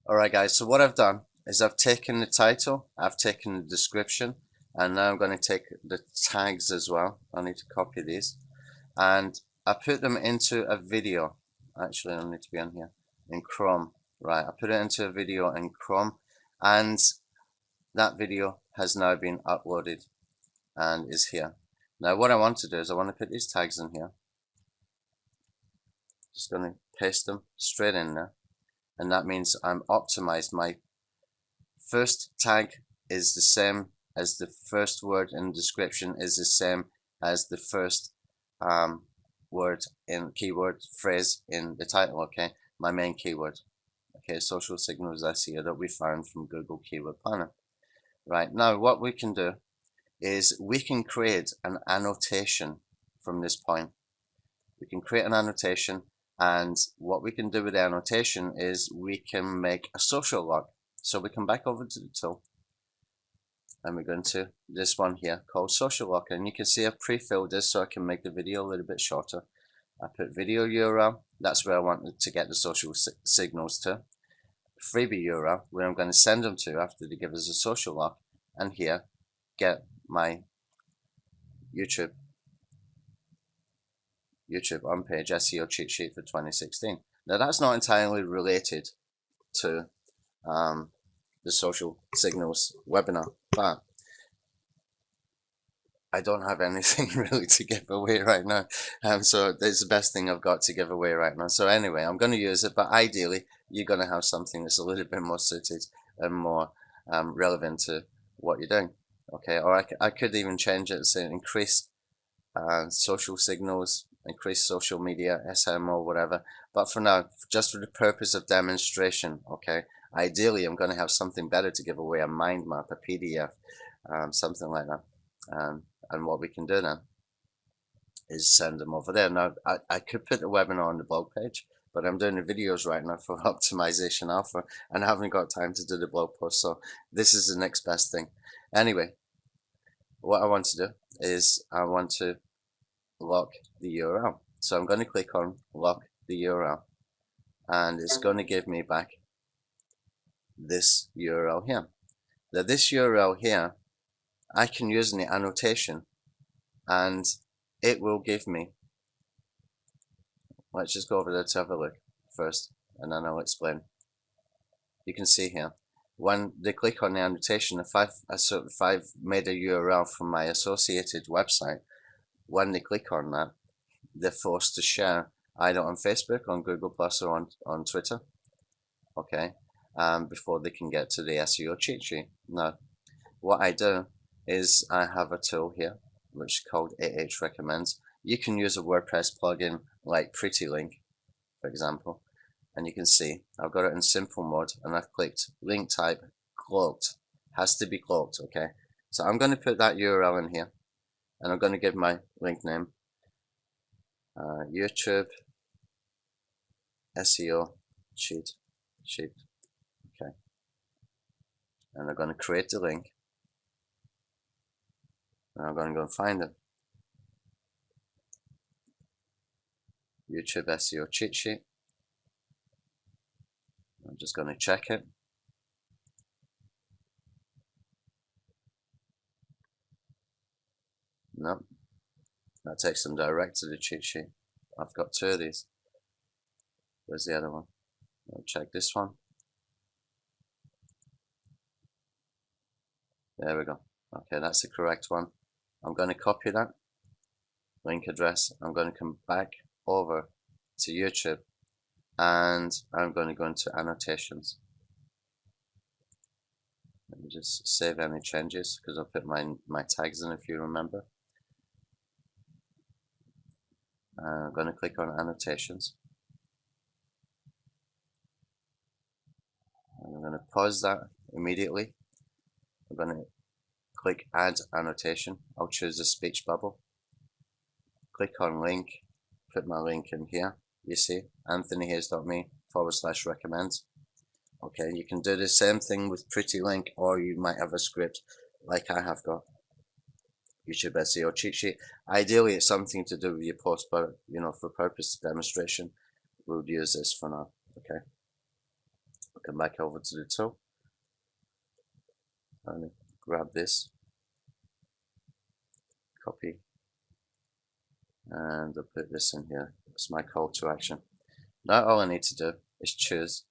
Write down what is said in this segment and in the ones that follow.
Alright guys, so what I've done is I've taken the title, I've taken the description, and now I'm going to take the tags as well. I need to copy these, and I put them into a video. Actually, I need to be on here in Chrome. Right, I put it into a video in Chrome, and that video has now been uploaded and is here. Now what I want to do is I want to put these tags in here. Just going to paste them straight in there, and that means I'm optimized. My first tag is the same as the first word in the description, is the same as the first word in keyword phrase in the title. Okay, my main keyword. Okay, social signals SEO that we found from Google Keyword Planner. Right, now what we can do is we can create an annotation from this point. We can create an annotation, and what we can do with the annotation is we can make a social log. So we come back over to the tool, and we're going to this one here called social log, and you can see I've pre-filled this so I can make the video a little bit shorter. I put video URL, that's where I want to get the social signals to. Freebie URL, where I'm going to send them to after they give us a social log, and here get my YouTube on page SEO cheat sheet for 2016. Now that's not entirely related to the social signals webinar, but I don't have anything really to give away right now, so it's the best thing I've got to give away right now. So anyway, I'm going to use it, but ideally you're going to have something that's a little bit more suited and more relevant to what you're doing. Okay, or I could even change it, say increase social signals, increase social media, SMO, whatever. But for now, just for the purpose of demonstration, okay, ideally I'm going to have something better to give away, a mind map, a PDF, something like that. And what we can do then is send them over there. Now, I could put the webinar on the blog page, but I'm doing the videos right now for Optimization Alpha, and I haven't got time to do the blog post, so this is the next best thing. Anyway, what I want to do is I want to lock the URL. So I'm going to click on lock the URL, and it's going to give me back this URL here. Now this URL here I can use in the annotation, and it will give me, let's just go over there to have a look first, and then I'll explain. You can see here, when they click on the annotation, if I've made a URL from my associated website, when they click on that, they're forced to share either on Facebook, on Google Plus, or on Twitter, okay, before they can get to the SEO cheat sheet. Now, what I do is I have a tool here which is called AH Recommends. You can use a WordPress plugin like PrettyLink, for example, and you can see I've got it in simple mode, and I've clicked link type cloaked. Has to be cloaked, okay? So I'm going to put that URL in here, and I'm going to give my link name YouTube SEO cheat sheet, okay, and I'm going to create the link. I'm going to go and find it. YouTube SEO cheat sheet. I'm just going to check it. No, that takes them direct to the cheat sheet. I've got two of these. Where's the other one? I'll check this one. There we go. Okay, that's the correct one. I'm going to copy that link address. I'm going to come back over to YouTube, and I'm going to go into annotations. Let me just save any changes, because I'll put my tags in, if you remember. I'm going to click on annotations, and I'm going to pause that immediately. I'm going to click add annotation. I'll choose the speech bubble, click on link, put my link in here. You see, anthonyhayes.me/recommends. Okay, you can do the same thing with PrettyLink, or you might have a script like I have got. YouTube SEO cheat sheet. Ideally, it's something to do with your post, but for purpose of demonstration, we'll use this for now. Okay. Come back over to the tool and grab this, copy, and I'll put this in here. It's my call to action. Now all I need to do is choose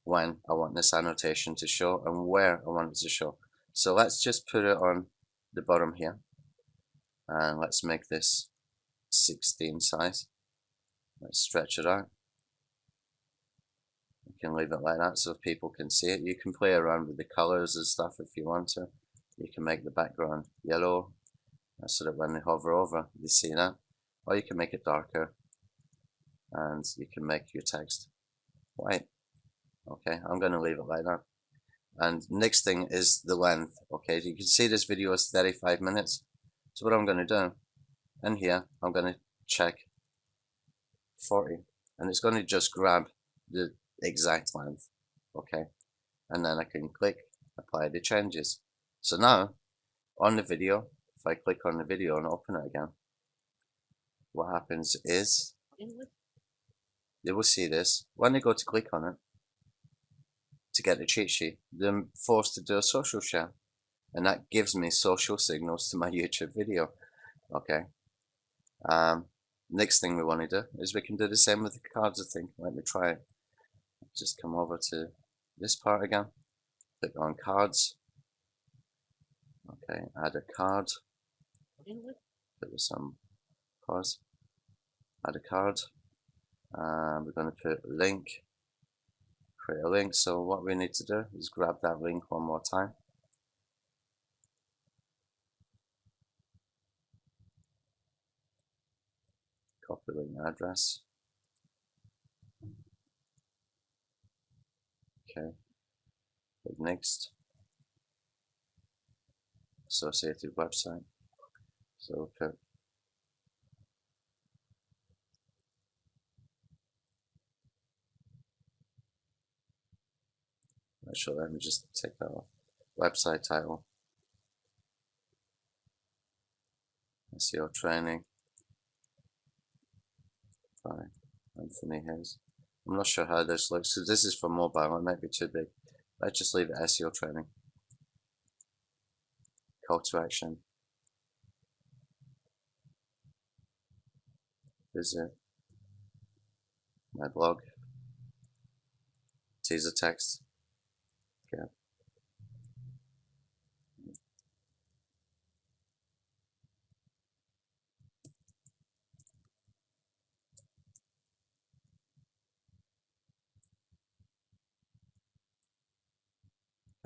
when I want this annotation to show and where I want it to show. So let's just put it on the bottom here, and let's make this 16 size. Let's stretch it out. You can leave it like that so people can see it. You can play around with the colors and stuff if you want to. You can make the background yellow so that when they hover over they see that, or you can make it darker and you can make your text white. Okay, I'm going to leave it like that. And next thing is the length. Okay, you can see this video is 35 minutes. So what I'm going to do, in here, I'm going to check 40, and it's going to just grab the exact length. Okay, and then I can click apply the changes. So now on the video, if I click on the video and open it again, what happens is they will see this. When they go to click on it to get the cheat sheet, they're forced to do a social share, and that gives me social signals to my YouTube video. Okay. Next thing we want to do is we can do the same with the cards. I think. Let me try it. Just come over to this part again. Click on cards. Okay, add a card. Put some pause. Add a card. We're going to put link. Create a link. So what we need to do is grab that link one more time. Copy link address. Okay. Click next. Associated website. So we'll put actually let me just take that off. Website title. SEO training by Anthony Hayes. I'm not sure how this looks because this is for mobile. It might be too big. Let's just leave it SEO training. Call to action. Visit my blog. Teaser text. Okay.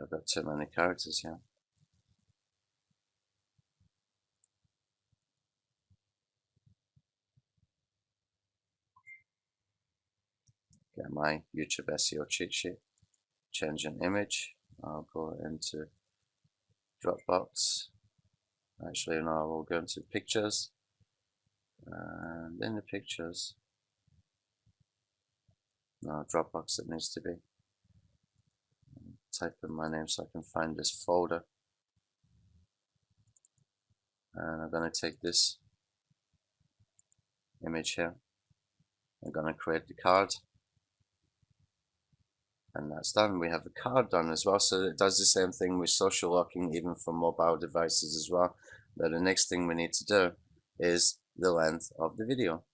I've got too many characters here. Get my YouTube SEO cheat sheet. Change an image. I'll go into Dropbox. Actually, no, we'll go into pictures. And in the pictures, no, Dropbox it needs to be. Type in my name so I can find this folder. And I'm going to take this image here. I'm going to create the card. And that's done. We have a card done as well. So it does the same thing with social locking, even for mobile devices as well. But the next thing we need to do is the length of the video,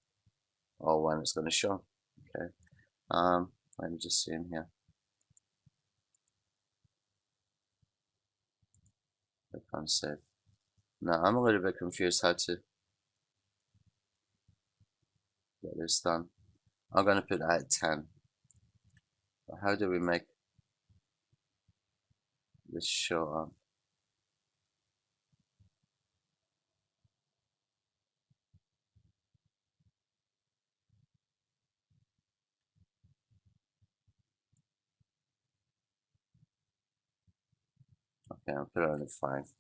or when it's going to show. Okay. Let me just see in here. Click on save. Now I'm a little bit confused how to get this done. I'm going to put that at 10. But how do we make this show up? Okay, I'll put it on at 5.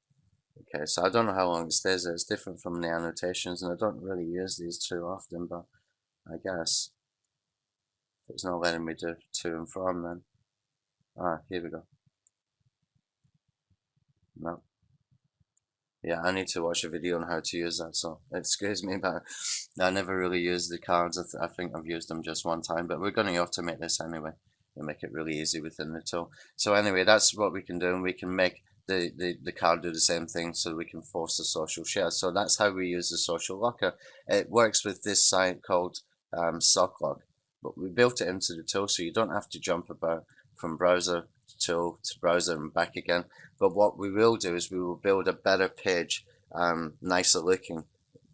Okay, so I don't know how long it stays there. It's different from the annotations, and I don't really use these too often, but I guess it's not letting me do to and from then. Ah, here we go. No. Yeah, I need to watch a video on how to use that, so excuse me, but I never really used the cards. I think I've used them just one time, but we're going to automate this anyway. and make it really easy within the tool. So anyway, that's what we can do, and we can make the card do the same thing, so we can force the social share. So that's how we use the social locker. It works with this site called SockLock, but we built it into the tool, so you don't have to jump about from browser to tool to browser and back again. But what we will do is we will build a better page, nicer looking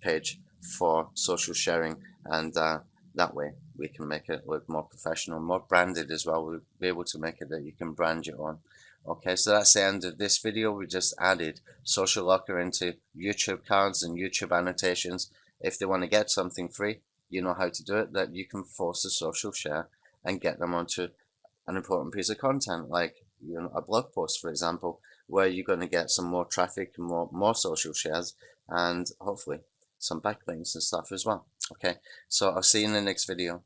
page for social sharing, and that way we can make it look more professional, more branded as well. We'll be able to make it that you can brand your own. Okay, so that's the end of this video. We just added Social Locker into YouTube cards and YouTube annotations. If they want to get something free, you know how to do it, that you can force a social share and get them onto an important piece of content, like a blog post, for example, where you're going to get some more traffic, more social shares, and hopefully some backlinks and stuff as well. Okay, so I'll see you in the next video.